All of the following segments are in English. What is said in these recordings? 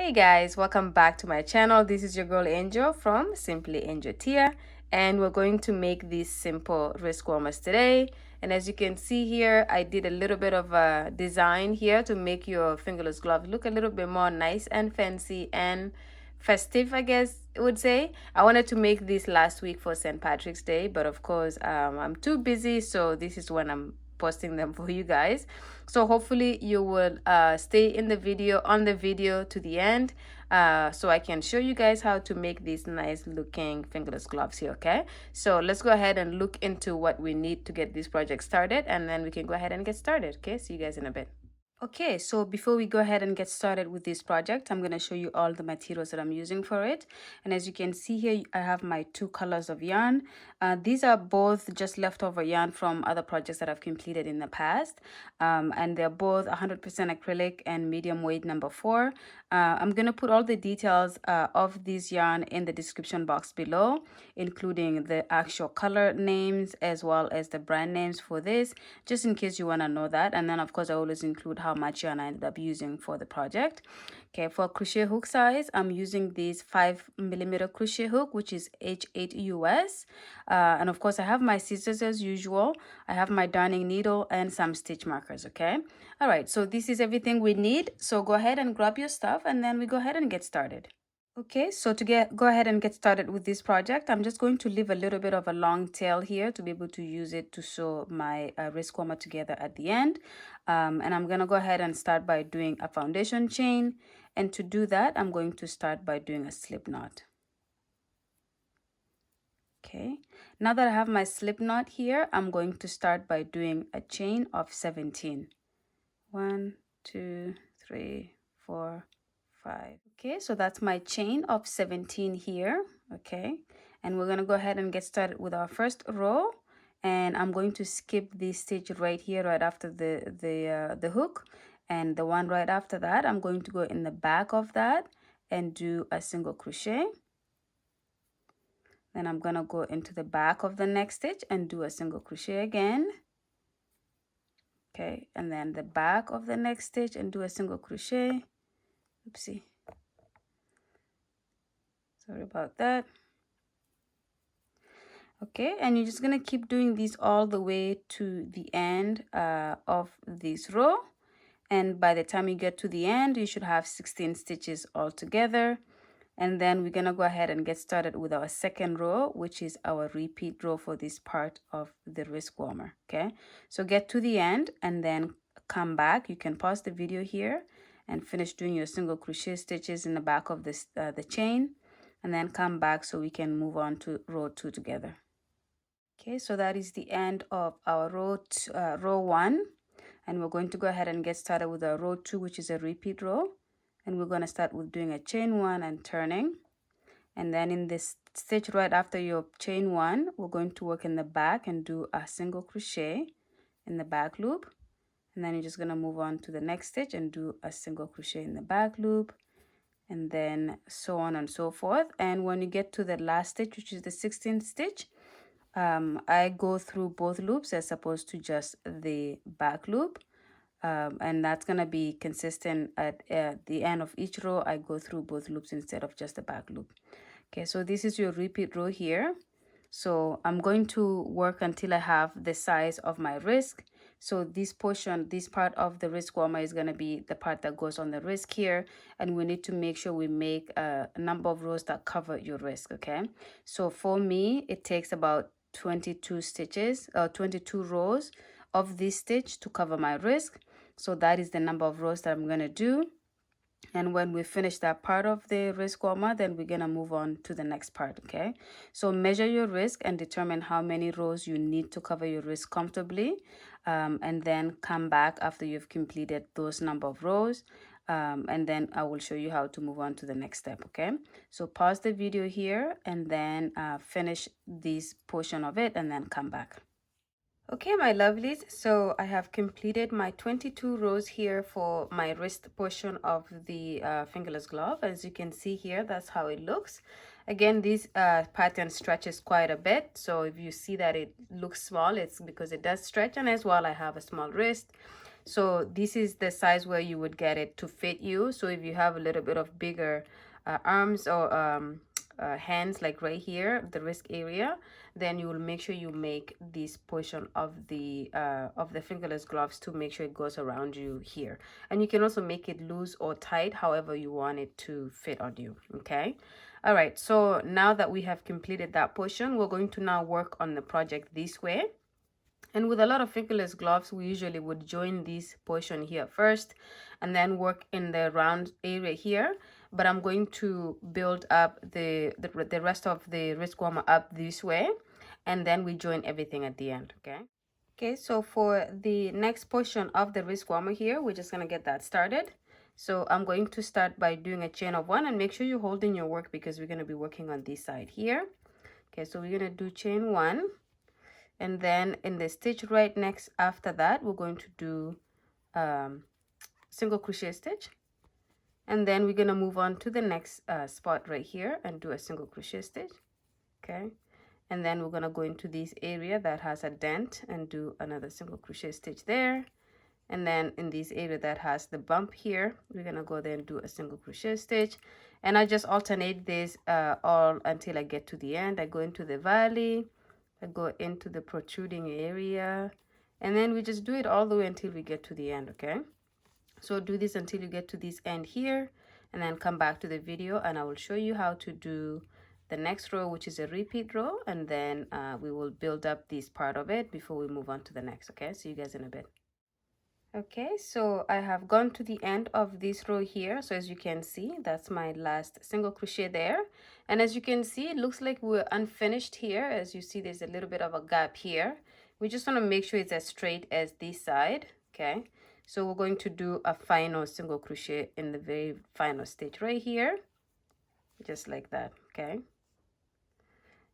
Hey guys, welcome back to my channel. This is your girl Angel from Simply Angel Tia, and we're going to make these simple wrist warmers today. And as you can see here, I did a little bit of a design here to make your fingerless gloves look a little bit more nice and fancy and festive, I guess I would say. I wanted to make this last week for St. Patrick's Day, but of course I'm too busy, so this is when I'm posting them for you guys. So hopefully you will stay in the video to the end, so I can show you guys how to make these nice looking fingerless gloves here. Okay, so let's go ahead and look into what we need to get this project started, and then we can go ahead and get started. Okay, see you guys in a bit. Okay, so before we go ahead and get started with this project, I'm going to show you all the materials that I'm using for it. And as you can see here, I have my two colors of yarn. These are both just leftover yarn from other projects that I've completed in the past. And they're both 100% acrylic and medium weight number 4. I'm going to put all the details of this yarn in the description box below, including the actual color names as well as the brand names for this, just in case you want to know that. And then of course I always include how much yarn I ended up using for the project. Okay, for crochet hook size, I'm using this 5mm crochet hook, which is H8 US. And of course I have my scissors as usual. I have my darning needle and some stitch markers. Okay, all right, so this is everything we need. So go ahead and grab your stuff and then we go ahead and get started. Okay, so to go ahead and get started with this project, I'm just going to leave a little bit of a long tail here to be able to use it to sew my wrist warmer together at the end. And I'm going to go ahead and start by doing a foundation chain. And to do that, I'm going to start by doing a slip knot. Okay, now that I have my slip knot here, I'm going to start by doing a chain of 17. 1, 2, 3, 4, 5. Okay, so that's my chain of 17 here. Okay, and we're gonna go ahead and get started with our first row, and I'm going to skip this stitch right here right after the hook, and the one right after that I'm going to go in the back of that and do a single crochet. Then I'm gonna go into the back of the next stitch and do a single crochet again. Okay, and then the back of the next stitch and do a single crochet. Oopsie, sorry about that. Okay, and you're just gonna keep doing these all the way to the end of this row, and by the time you get to the end you should have 16 stitches all together. And then we're gonna go ahead and get started with our second row, which is our repeat row for this part of the wrist warmer. Okay, so get to the end and then come back. You can pause the video here and finish doing your single crochet stitches in the back of this the chain, and then come back so we can move on to row 2 together. Okay, so that is the end of our row 1, and we're going to go ahead and get started with our row 2, which is a repeat row. And we're going to start with doing a chain 1 and turning, and then in this stitch right after your chain 1, we're going to work in the back and do a single crochet in the back loop, and then you're just going to move on to the next stitch and do a single crochet in the back loop, and then so on and so forth. And when you get to the last stitch, which is the 16th stitch, I go through both loops as opposed to just the back loop. And that's going to be consistent at the end of each row. I go through both loops instead of just the back loop. Okay, so this is your repeat row here. So I'm going to work until I have the size of my wrist. So this portion, this part of the wrist warmer is going to be the part that goes on the wrist here, and we need to make sure we make a number of rows that cover your wrist. Okay, so for me it takes about 22 stitches or 22 rows of this stitch to cover my wrist. So that is the number of rows that I'm going to do. And when we finish that part of the wrist warmer, then we're going to move on to the next part. Okay, so measure your wrist and determine how many rows you need to cover your wrist comfortably, and then come back after you've completed those number of rows, and then I will show you how to move on to the next step. Okay, so pause the video here and then finish this portion of it and then come back. Okay, my lovelies, so I have completed my 22 rows here for my wrist portion of the fingerless glove. As you can see here, that's how it looks. Again, this pattern stretches quite a bit, so if you see that it looks small, it's because it does stretch, and as well I have a small wrist. So this is the size where you would get it to fit you. So if you have a little bit of bigger arms or hands, like right here, the wrist area, then you will make sure you make this portion of the fingerless gloves to make sure it goes around you here. And you can also make it loose or tight, however you want it to fit on you. Okay. All right, so now that we have completed that portion, we're going to now work on the project this way. And with a lot of fingerless gloves, we usually would join this portion here first and then work in the round area here. But I'm going to build up the rest of the wrist warmer up this way, and then we join everything at the end, okay? Okay, so for the next portion of the wrist warmer here, we're just gonna get that started. So I'm going to start by doing a chain of 1, and make sure you're holding your work because we're gonna be working on this side here. Okay, so we're gonna do chain 1. And then in the stitch right next after that, we're going to do single crochet stitch, and then we're going to move on to the next spot right here and do a single crochet stitch. Okay, and then we're going to go into this area that has a dent and do another single crochet stitch there. And then in this area that has the bump here, we're going to go there and do a single crochet stitch. And I just alternate this all until I get to the end. I go into the valley, I go into the protruding area, and then we just do it all the way until we get to the end. Okay, so do this until you get to this end here, and then come back to the video and I will show you how to do the next row, which is a repeat row, and then we will build up this part of it before we move on to the next. Okay, see you guys in a bit. Okay, so I have gone to the end of this row here. So as you can see, that's my last single crochet there. And as you can see, it looks like we're unfinished here. As you see, there's a little bit of a gap here. We just want to make sure it's as straight as this side. Okay, so we're going to do a final single crochet in the very final stitch right here, just like that. Okay,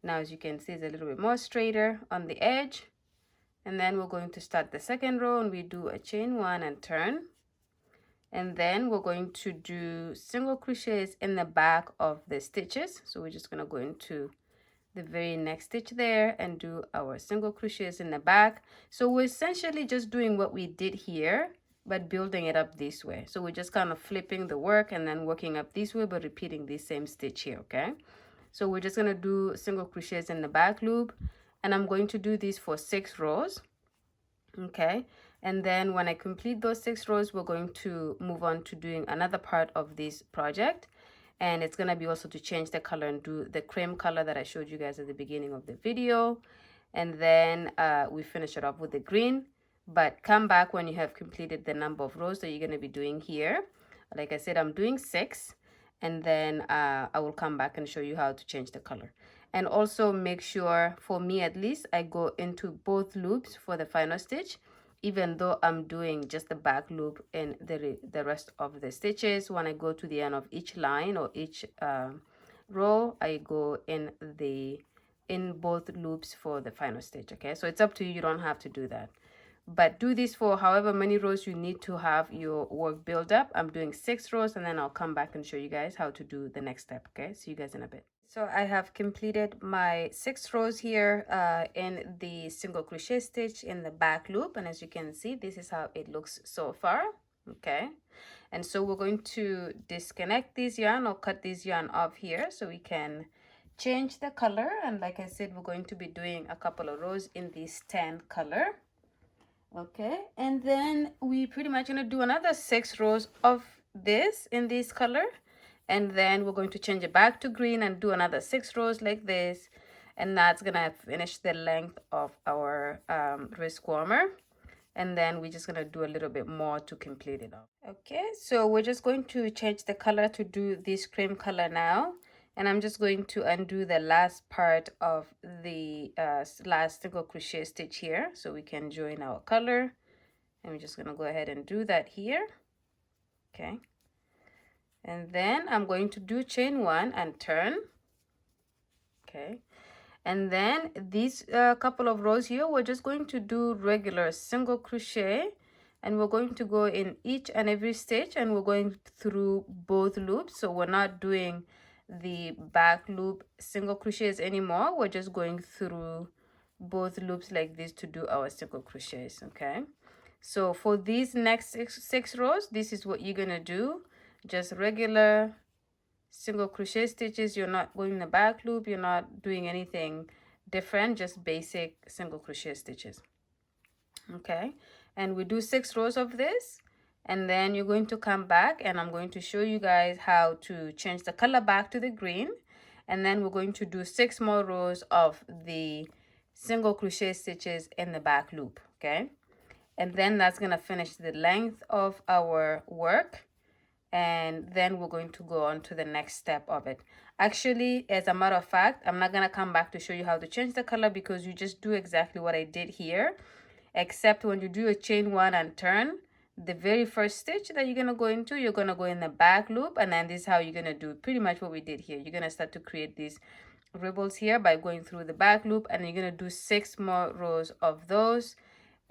now as you can see, it's a little bit more straighter on the edge. And then we're going to start the second row, and we do a chain 1 and turn. And then we're going to do single crochets in the back of the stitches. So we're just going to go into the very next stitch there and do our single crochets in the back. So we're essentially just doing what we did here, but building it up this way. So we're just kind of flipping the work and then working up this way, but repeating the same stitch here. Okay, so we're just going to do single crochets in the back loop, and I'm going to do this for 6 rows. Okay, and then when I complete those 6 rows, we're going to move on to doing another part of this project, and it's going to be also to change the color and do the cream color that I showed you guys at the beginning of the video. And then we finish it off with the green. But come back when you have completed the number of rows that you're going to be doing here. Like I said, I'm doing 6, and then I will come back and show you how to change the color. And also make sure, for me at least, I go into both loops for the final stitch, even though I'm doing just the back loop in the rest of the stitches. When I go to the end of each line or each row, I go in both loops for the final stitch. Okay, so it's up to you, you don't have to do that, but do this for however many rows you need to have your work build up. I'm doing 6 rows, and then I'll come back and show you guys how to do the next step. Okay, see you guys in a bit. So I have completed my 6 rows here in the single crochet stitch in the back loop, and as you can see, this is how it looks so far. Okay, and so we're going to disconnect this yarn or cut this yarn off here so we can change the color. And like I said, we're going to be doing a couple of rows in this tan color. Okay, and then we pretty much gonna do another 6 rows of this in this color, and then we're going to change it back to green and do another 6 rows like this, and that's gonna finish the length of our wrist warmer. And then we're just gonna do a little bit more to complete it off. Okay, so we're just going to change the color to do this cream color now, and I'm just going to undo the last part of the last single crochet stitch here so we can join our color. And we're just gonna go ahead and do that here. Okay, and then I'm going to do chain 1 and turn. Okay, and then these couple of rows here, we're just going to do regular single crochet, and we're going to go in each and every stitch, and we're going through both loops. So we're not doing the back loop single crochets anymore, we're just going through both loops like this to do our single crochets. Okay, So for these next six rows, this is what you're gonna do. Just regular single crochet stitches. You're not going in the back loop, you're not doing anything different, just basic single crochet stitches. Okay, and we do 6 rows of this, and then you're going to come back and I'm going to show you guys how to change the color back to the green, and then we're going to do 6 more rows of the single crochet stitches in the back loop. Okay, and then that's going to finish the length of our work, and then we're going to go on to the next step of it. Actually, as a matter of fact, I'm not going to come back to show you how to change the color, because you just do exactly what I did here, except when you do a chain 1 and turn, the very first stitch that you're going to go into, you're going to go in the back loop, and then this is how you're going to do pretty much what we did here. You're going to start to create these ripples here by going through the back loop, and you're going to do 6 more rows of those.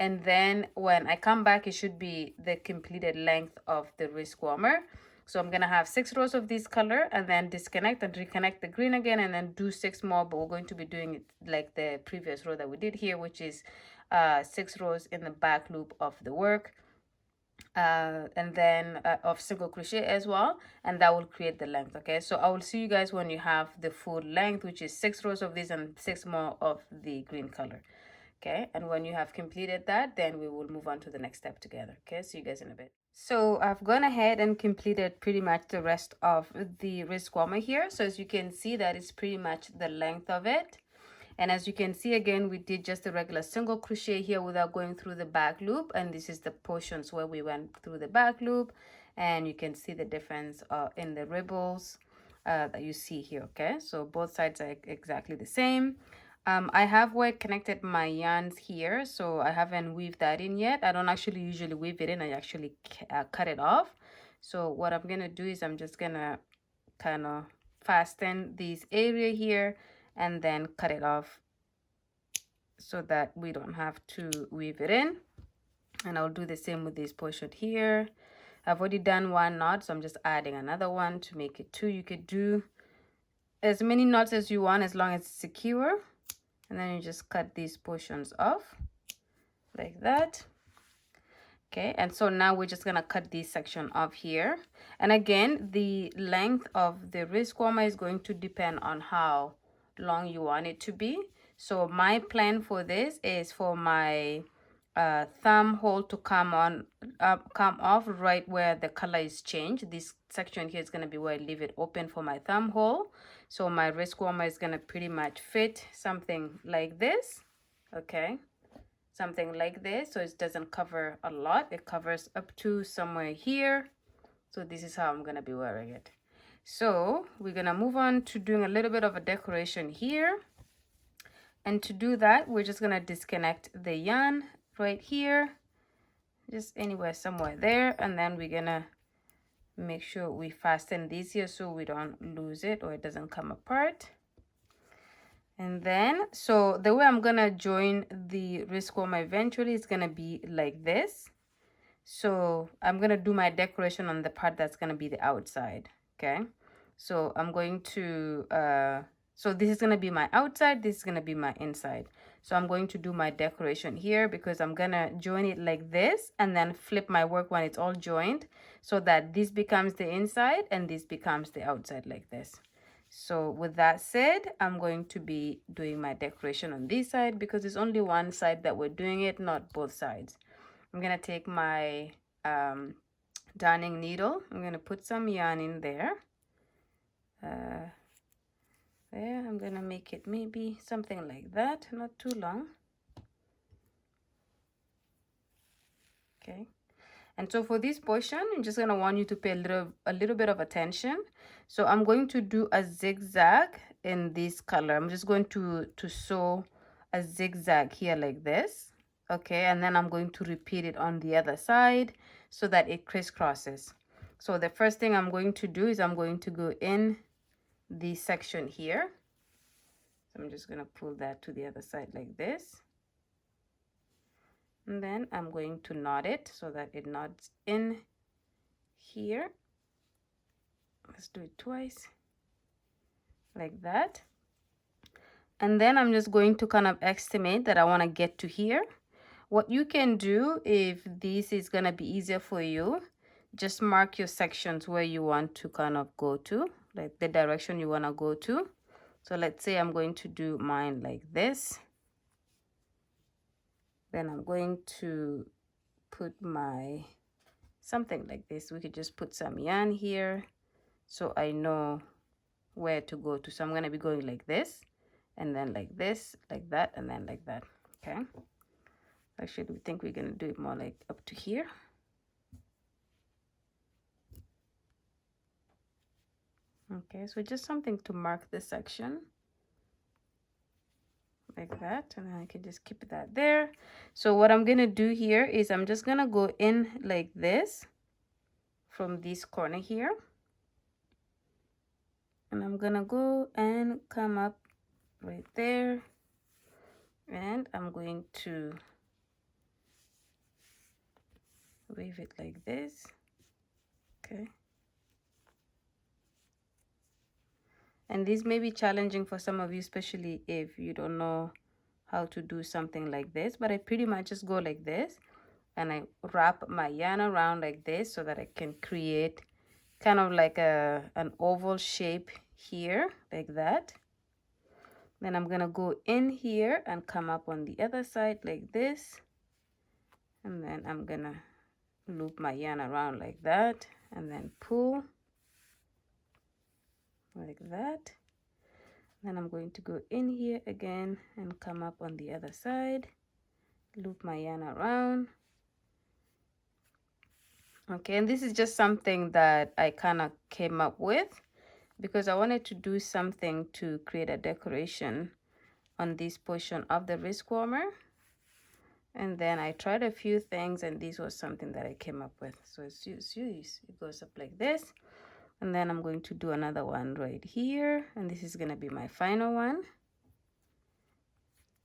And then when I come back, it should be the completed length of the wrist warmer. So I'm gonna have 6 rows of this color, and then disconnect and reconnect the green again, and then do 6 more, but we're going to be doing it like the previous row that we did here, which is 6 rows in the back loop of the work, and then of single crochet as well, and that will create the length. Okay, so I will see you guys when you have the full length, which is 6 rows of this and 6 more of the green color. Okay, and when you have completed that, then we will move on to the next step together. Okay, see you guys in a bit. So I've gone ahead and completed pretty much the rest of the wrist warmer here. So as you can see, that is pretty much the length of it. And as you can see, again, we did just a regular single crochet here without going through the back loop, and this is the portions where we went through the back loop, and you can see the difference in the ripples that you see here. Okay, so both sides are exactly the same. I have white connected my yarns here, so I haven't weaved that in yet. I don't actually usually weave it in, I actually cut it off. So what I'm gonna do is I'm just gonna kind of fasten this area here and then cut it off so that we don't have to weave it in. And I'll do the same with this portion here. I've already done 1 knot, so I'm just adding another one to make it 2. You could do as many knots as you want as long as it's secure. And then you just cut these portions off like that. Okay, and so now we're just gonna cut this section off here. And again, the length of the wrist warmer is going to depend on how long you want it to be. So my plan for this is for my thumb hole to come off right where the color is changed. This section here is going to be where I leave it open for my thumb hole. So my wrist warmer is going to pretty much fit something like this. Okay, something like this, so it doesn't cover a lot. It covers up to somewhere here. So this is how I'm going to be wearing it. So we're going to move on to doing a little bit of a decoration here. And to do that, we're just going to disconnect the yarn right here, just anywhere somewhere there, and then we're gonna make sure we fasten this here so we don't lose it or it doesn't come apart. And then so the way I'm gonna join the wrist warmer eventually is gonna be like this. So I'm gonna do my decoration on the part that's gonna be the outside. Okay, so I'm going to so this is gonna be my outside, this is gonna be my inside. So I'm going to do my decoration here because I'm gonna join it like this and then flip my work when it's all joined so that this becomes the inside and this becomes the outside like this. So with that said, I'm going to be doing my decoration on this side because it's only one side that we're doing it, not both sides. I'm gonna take my darning needle. I'm gonna put some yarn in there. There, I'm gonna make it maybe something like that, not too long. Okay, and so for this portion, I'm just gonna want you to pay a little bit of attention. So I'm going to do a zigzag in this color. I'm just going to sew a zigzag here like this. Okay, and then I'm going to repeat it on the other side so that it crisscrosses. So the first thing I'm going to do is I'm going to go in this section here. So I'm just going to pull that to the other side like this. And then I'm going to knot it so that it knots in here. Let's do it twice like that. And then I'm just going to kind of estimate that I want to get to here. What you can do, if this is gonna be easier for you, just mark your sections where you want to kind of go to, like the direction you want to go to. So let's say I'm going to do mine like this. Then I'm going to put my something like this. We could just put some yarn here so I know where to go to. So I'm going to be going like this, and then like this, like that, and then like that. Okay, actually we think we're going to do it more like up to here. Okay, so just something to mark this section like that, and then I can just keep that there. So what I'm gonna do here is I'm just gonna go in like this from this corner here, and I'm gonna go and come up right there, and I'm going to wave it like this. Okay, and this may be challenging for some of you, especially if you don't know how to do something like this, but I pretty much just go like this, and I wrap my yarn around like this so that I can create kind of like an oval shape here, like that. Then I'm gonna go in here and come up on the other side like this, and then I'm gonna loop my yarn around like that, and then pull like that. Then I'm going to go in here again and come up on the other side, loop my yarn around. Okay, and this is just something that I kind of came up with because I wanted to do something to create a decoration on this portion of the wrist warmer. And then I tried a few things, and this was something that I came up with. So it goes up like this, and then I'm going to do another one right here, and this is going to be my final one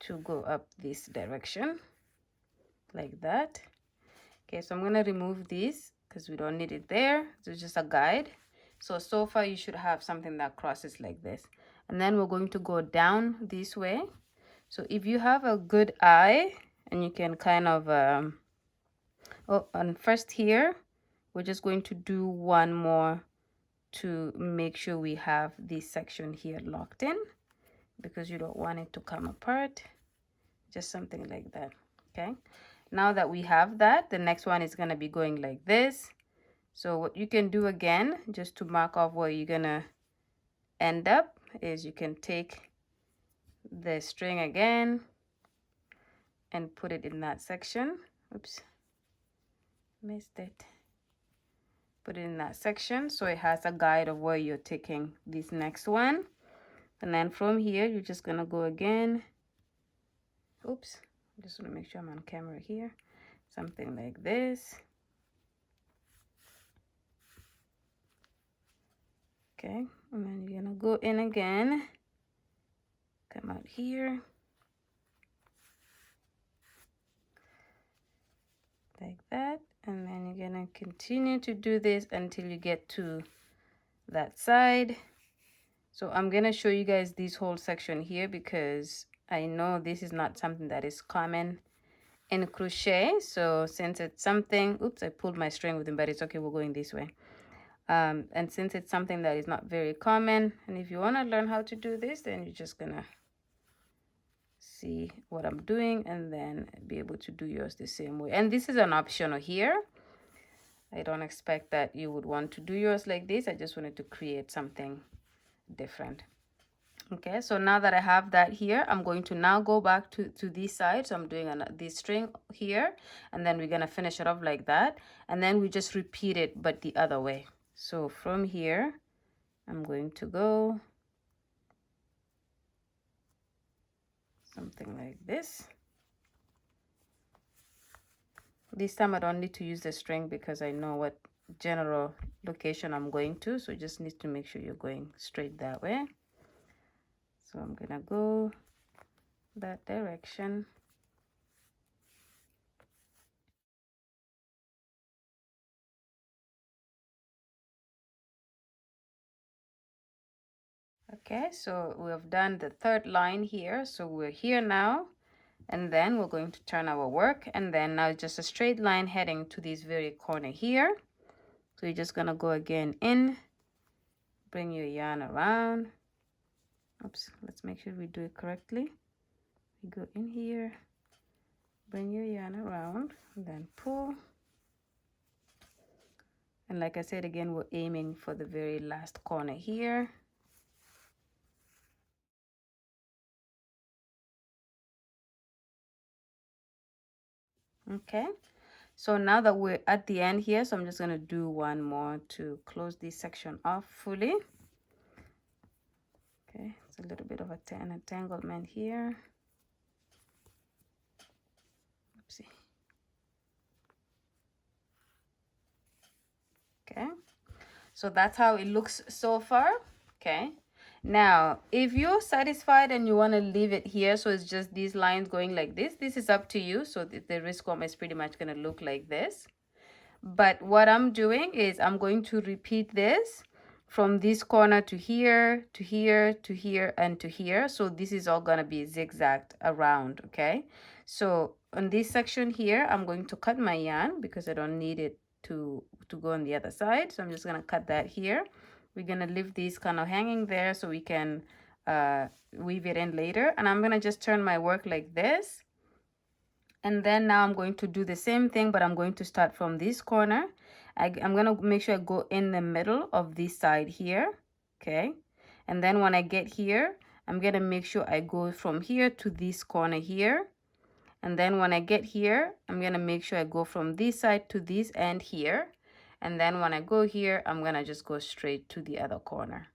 to go up this direction like that. Okay, so I'm going to remove this because we don't need it there. So it's just a guide. So far you should have something that crosses like this, and then we're going to go down this way. So if you have a good eye, and you can kind of and first here we're just going to do one more to make sure we have this section here locked in, because you don't want it to come apart. Just something like that. Okay, now that we have that, the next one is going to be going like this. So what you can do again, just to mark off where you're gonna end up, is you can take the string again and put it in that section. Oops, missed it. Put it in that section so it has a guide of where you're taking this next one. And then from here you're just gonna go again. Oops, I just want to make sure I'm on camera here. Something like this. Okay, and then you're gonna go in again, come out here like that, and then you're gonna continue to do this until you get to that side. So I'm gonna show you guys this whole section here because I know this is not something that is common in crochet. So since it's something, oops, I pulled my string with it, but it's okay, we're going this way. And since it's something that is not very common, and if you want to learn how to do this, then you're just gonna see what I'm doing and then be able to do yours the same way. And this is an optional here. I don't expect that you would want to do yours like this. I just wanted to create something different. Okay, so now that I have that here, I'm going to now go back to this side. So I'm doing this string here, and then we're gonna finish it off like that, and then we just repeat it but the other way. So from here I'm going to go something like this. This time I don't need to use the string because I know what general location I'm going to, so just need to make sure you're going straight that way. So I'm gonna go that direction. Okay, so we have done the third line here. So we're here now, And then we're going to turn our work, and then now just a straight line heading to this very corner here. So you're just gonna go again in, bring your yarn around. Oops, let's make sure we do it correctly. You go in here, bring your yarn around, and then pull. And like I said again, we're aiming for the very last corner here. Okay, so now that we're at the end here, so I'm just going to do one more to close this section off fully. Okay, it's a little bit of an entanglement here. Oopsie. Okay, so that's how it looks so far. Okay, now if you're satisfied and you want to leave it here, so it's just these lines going like this is up to you. So the wrist comb is pretty much going to look like this. But what I'm doing is I'm going to repeat this from this corner to here, to here, to here, and to here. So this is all going to be zigzagged around, okay? So on this section here, I'm going to cut my yarn because I don't need it to go on the other side. So I'm just going to cut that here. We're going to leave these kind of hanging there so we can weave it in later. And I'm going to just turn my work like this. And then now I'm going to do the same thing, but I'm going to start from this corner. I'm going to make sure I go in the middle of this side here, okay? And then when I get here, I'm going to make sure I go from here to this corner here. And then when I get here, I'm going to make sure I go from this side to this end here. And then when I go here, I'm going to just go straight to the other corner.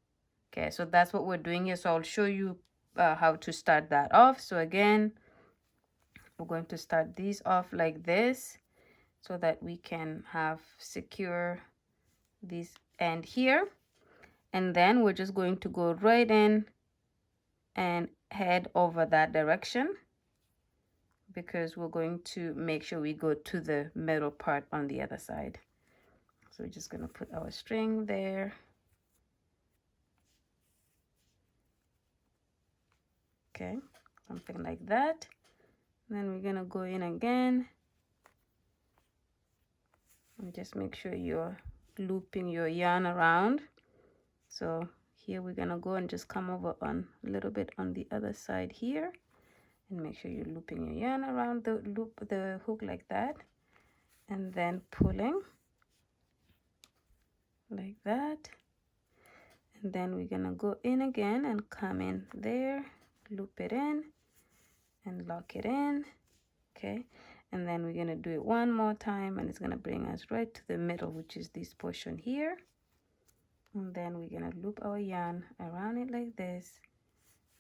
Okay, so that's what we're doing here. So I'll show you how to start that off. So again, we're going to start these off like this so that we can have secure this end here. And then we're just going to go right in and head over that direction because we're going to make sure we go to the middle part on the other side. So we're just going to put our string there. Okay, something like that. Then we're going to go in again and just make sure you're looping your yarn around. So here we're going to go and just come over on a little bit on the other side here and make sure you're looping your yarn around the hook like that, and then pulling like that. And then we're going to go in again and come in there, loop it in and lock it in. Okay, and then we're going to do it one more time, and it's going to bring us right to the middle, which is this portion here. And then we're going to loop our yarn around it like this,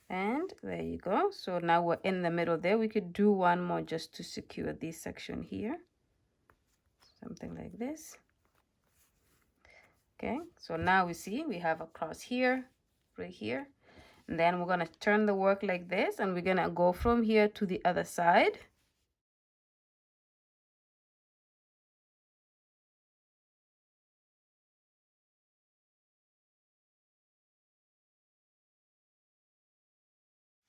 and there you go. So now we're in the middle there. We could do one more just to secure this section here, something like this. Okay, so now we see we have a cross here, right here. And then we're going to turn the work like this, and we're going to go from here to the other side.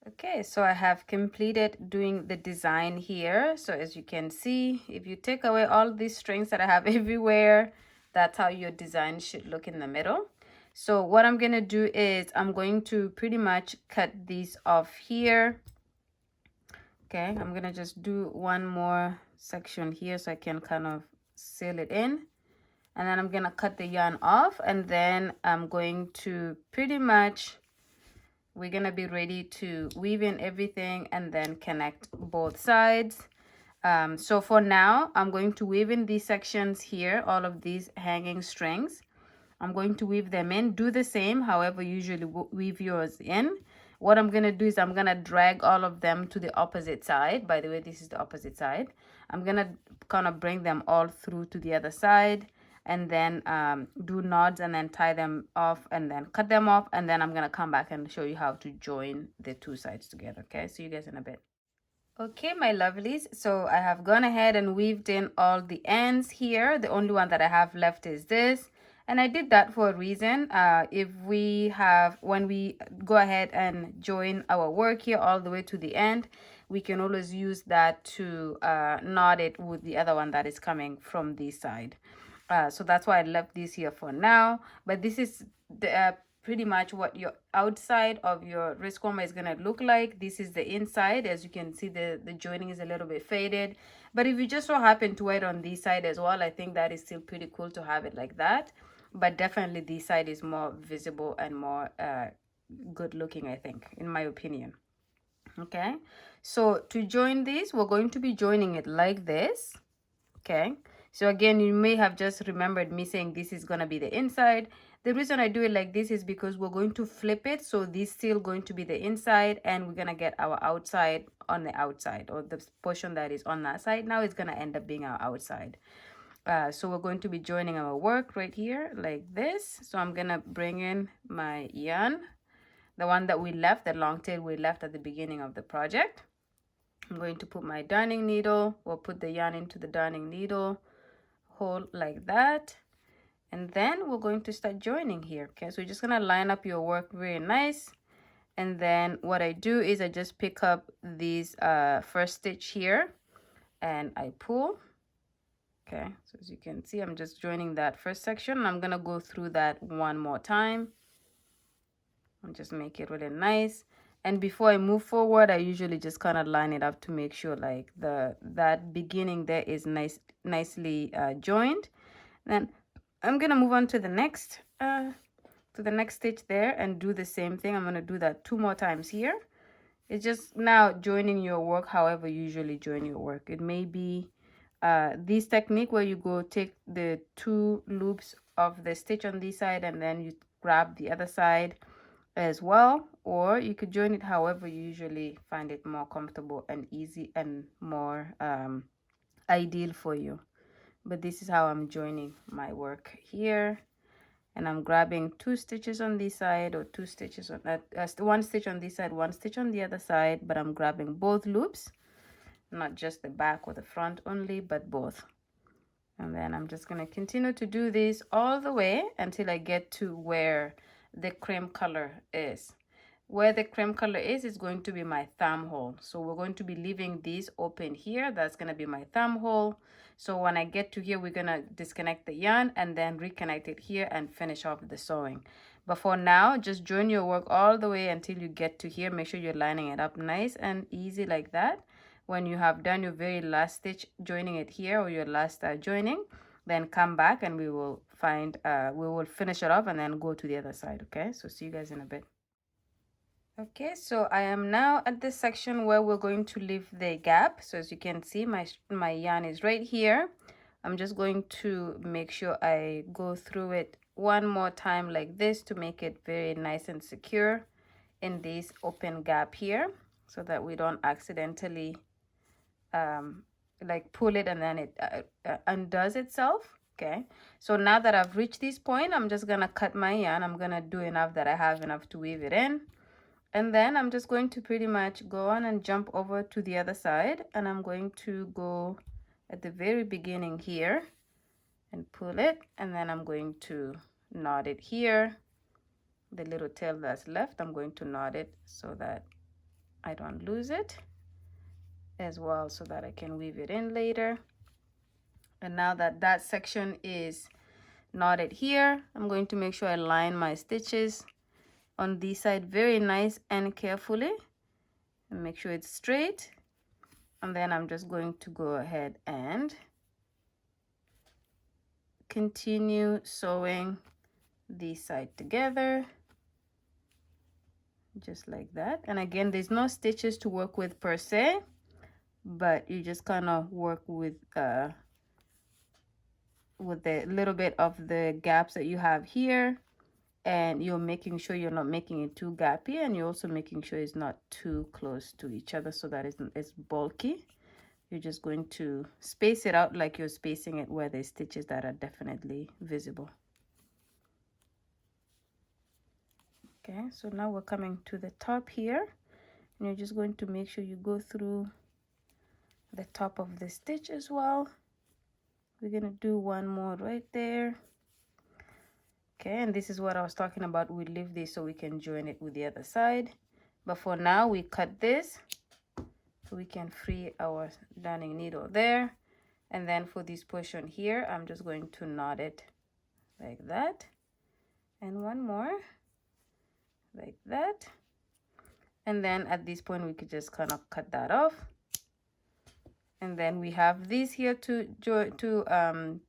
Okay, so I have completed doing the design here. So as you can see, if you take away all these strings that I have everywhere, that's how your design should look in the middle. So what I'm going to do is I'm going to pretty much cut these off here. Okay, I'm going to just do one more section here so I can kind of seal it in. And then I'm going to cut the yarn off, and then I'm going to pretty much, we're going to be ready to weave in everything and then connect both sides. So for now, I'm going to weave in these sections here, all of these hanging strings. I'm going to weave them in. Do the same, however you usually weave yours in. What I'm going to do is I'm going to drag all of them to the opposite side. By the way, this is the opposite side. I'm going to kind of bring them all through to the other side, and then do knots and then tie them off and then cut them off. And then I'm going to come back and show you how to join the two sides together. Okay, see you guys in a bit. Okay, my lovelies, so I have gone ahead and weaved in all the ends here. The only one that I have left is this, and I did that for a reason. When we go ahead and join our work here all the way to the end, we can always use that to knot it with the other one that is coming from this side. So that's why I left this here for now. But this is the pretty much what your outside of your wrist warmer is gonna look like. This is the inside. As you can see, the joining is a little bit faded. But if you just so happen to wear it on this side as well, I think that is still pretty cool to have it like that. But definitely this side is more visible and more good looking, I think, in my opinion. Okay, so to join this, we're going to be joining it like this. Okay, so again, you may have just remembered me saying this is going to be the inside. The reason I do it like this is because we're going to flip it, so this is still going to be the inside, and we're going to get our outside on the outside, or the portion that is on that side now is going to end up being our outside. So we're going to be joining our work right here like this. So I'm going to bring in my yarn, the one that we left, the long tail we left at the beginning of the project. I'm going to put my darning needle. We'll put the yarn into the darning needle hole like that. And then we're going to start joining here. Okay, so you're just going to line up your work very nice. And then what I do is I just pick up this first stitch here and I pull. Okay, so as you can see, I'm just joining that first section. I'm going to go through that one more time and just make it really nice. And before I move forward, I usually just kind of line it up to make sure like that beginning there is nicely joined. Then I'm gonna move on to the next stitch there and do the same thing. I'm gonna do that 2 more times here. It's just now joining your work however you usually join your work. It may be this technique where you go take the 2 loops of the stitch on this side and then you grab the other side as well, or you could join it however you usually find it more comfortable and easy and more ideal for you. But this is how I'm joining my work here, and I'm grabbing 2 stitches on this side, or 2 stitches on that, 1 stitch on this side, 1 stitch on the other side, but I'm grabbing both loops, not just the back or the front only, but both. And then I'm just going to continue to do this all the way until I get to where the cream color is. Where the cream color is going to be my thumb hole. So we're going to be leaving this open here. That's going to be my thumb hole. So when I get to here, we're going to disconnect the yarn and then reconnect it here and finish off the sewing. But for now, just join your work all the way until you get to here. Make sure you're lining it up nice and easy like that. When you have done your very last stitch joining it here, or your last joining, then come back and we will finish it off and then go to the other side. Okay, so see you guys in a bit. Okay, so I am now at this section where we're going to leave the gap. So as you can see, my yarn is right here. I'm just going to make sure I go through it one more time like this to make it very nice and secure in this open gap here, so that we don't accidentally like pull it and then it undoes itself. Okay, so now that I've reached this point, I'm just gonna cut my yarn. I'm gonna do enough that I have enough to weave it in, and then I'm just going to pretty much go on and jump over to the other side, and I'm going to go at the very beginning here and pull it, and then I'm going to knot it here. The little tail that's left, I'm going to knot it so that I don't lose it as well, so that I can weave it in later. And now that that section is knotted here, I'm going to make sure I line my stitches on this side very nice and carefully and make sure it's straight. And then I'm just going to go ahead and continue sewing this side together just like that. And again, there's no stitches to work with per se, but you just kind of work with the little bit of the gaps that you have here, and you're making sure you're not making it too gappy, and you're also making sure it's not too close to each other so that it's bulky. You're just going to space it out like you're spacing it where there's stitches that are definitely visible. Okay, so now we're coming to the top here, and you're just going to make sure you go through the top of the stitch as well. We're gonna do one more right there. Okay, and this is what I was talking about. We leave this so we can join it with the other side, but for now we cut this So we can free our darning needle there. And then for this portion here, I'm just going to knot it like that. And one more like that. And then at this point, we could just kind of cut that off. And then we have this here to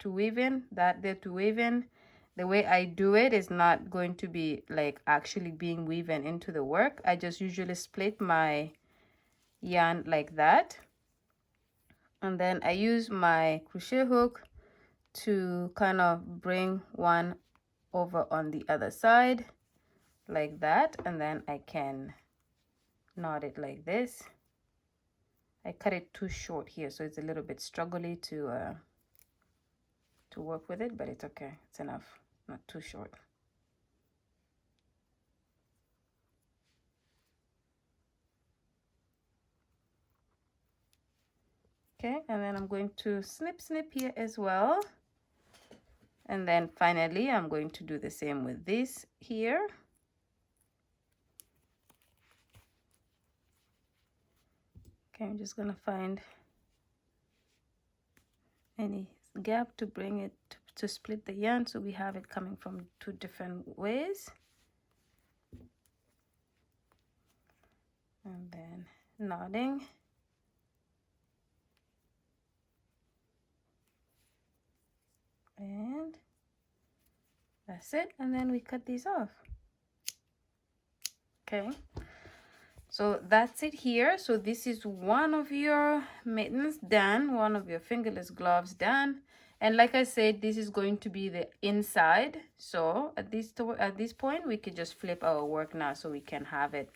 weave in, that there to weave in. The way I do it is not going to be like actually being woven into the work. I just usually split my yarn like that. And then I use my crochet hook to kind of bring one over on the other side like that. And then I can knot it like this. I cut it too short here, so it's a little bit struggly to work with it, but it's okay. It's enough, not too short. Okay, and then I'm going to snip here as well. And then finally, I'm going to do the same with this here. Okay, I'm just gonna find any gap to bring it to split the yarn, so we have it coming from two different ways. And then knotting. And that's it. And then we cut these off. Okay, so that's it here. So this is one of your mittens done, one of your fingerless gloves done. And like I said, this is going to be the inside. So at this point, we could just flip our work now so we can have it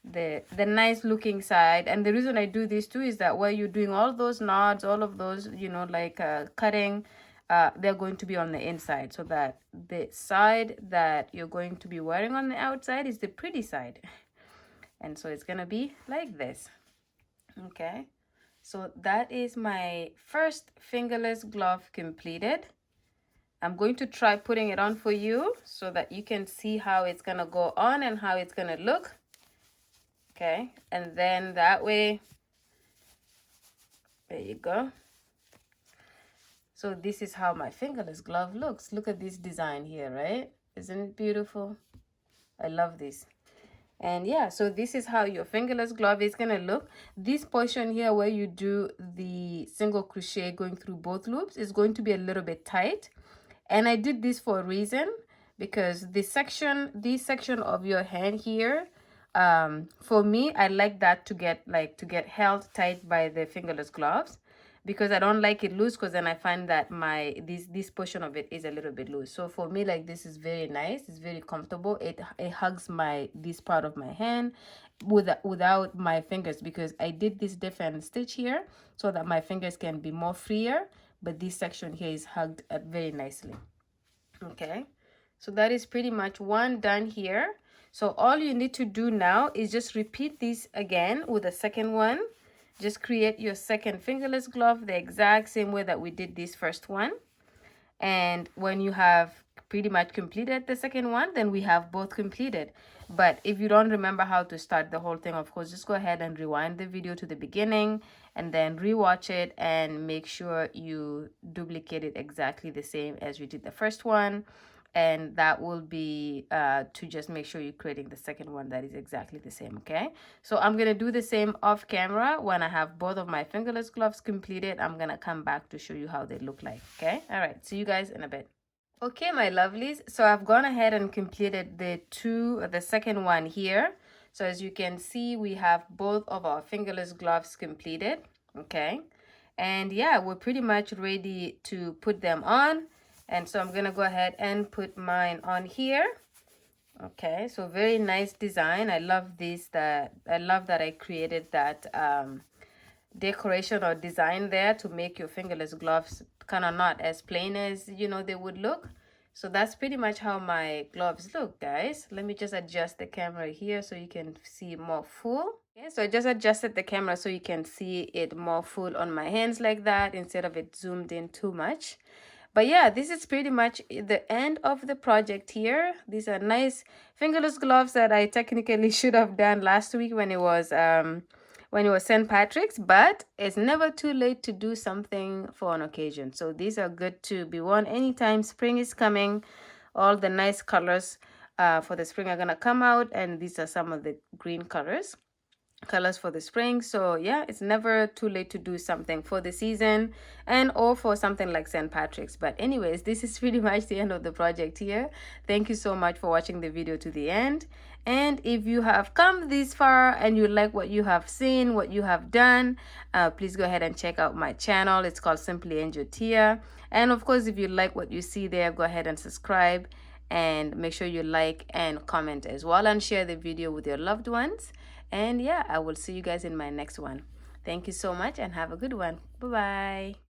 the nice looking side. And the reason I do this too is that while you're doing all those knots, all of those, you know, like cutting, they're going to be on the inside, so that the side that you're going to be wearing on the outside is the pretty side. And so it's gonna be like this. Okay, so that is my first fingerless glove completed. I'm going to try putting it on for you so that you can see how it's gonna go on and how it's gonna look. Okay, and then that way, there you go. So this is how my fingerless glove looks. Look at this design here, right? Isn't it beautiful? I love this. And yeah, so this is how your fingerless glove is gonna look. This portion here where you do the single crochet going through both loops is going to be a little bit tight. And I did this for a reason, because this section of your hand here, for me, I like that to get held tight by the fingerless gloves, because I don't like it loose, because then I find that this portion of it is a little bit loose. So for me, like, this is very nice. It's very comfortable. It hugs this part of my hand without my fingers, because I did this different stitch here so that my fingers can be more freer, but this section here is hugged very nicely. Okay, so that is pretty much one done here. So all you need to do now is just repeat this again with the second one. Just create your second fingerless glove the exact same way that we did this first one. And when you have pretty much completed the second one, then we have both completed. But if you don't remember how to start the whole thing, of course, just go ahead and rewind the video to the beginning and then rewatch it and make sure you duplicate it exactly the same as you did the first one. And that will be to just make sure you're creating the second one that is exactly the same. Okay, so I'm gonna do the same off camera. When I have both of my fingerless gloves completed, I'm gonna come back to show you how they look like. Okay, all right, see you guys in a bit. Okay, my lovelies, so I've gone ahead and completed the second one here. So as you can see, we have both of our fingerless gloves completed. Okay, and yeah, we're pretty much ready to put them on. And so I'm gonna go ahead and put mine on here. Okay, so very nice design. I love this. I love that I created that decoration or design there to make your fingerless gloves kind of not as plain as, you know, they would look. So that's pretty much how my gloves look, guys. Let me just adjust the camera here so you can see more full. Okay, so I just adjusted the camera so you can see it more full on my hands like that, instead of it zoomed in too much. But yeah, this is pretty much the end of the project here. These are nice fingerless gloves that I technically should have done last week when when it was St. Patrick's, but it's never too late to do something for an occasion. So these are good to be worn anytime spring is coming. All the nice colors for the spring are gonna come out, and these are some of the green colors for the spring. So yeah, it's never too late to do something for the season and or for something like St. Patrick's. But anyways, this is pretty much the end of the project here. Thank you so much for watching the video to the end. And if you have come this far and you like what you have seen, what you have done, please go ahead and check out my channel. It's called Simply Angel Tia. And of course, if you like what you see there, go ahead and subscribe, and make sure you like and comment as well, and share the video with your loved ones. And yeah, I will see you guys in my next one. Thank you so much and have a good one. Bye bye.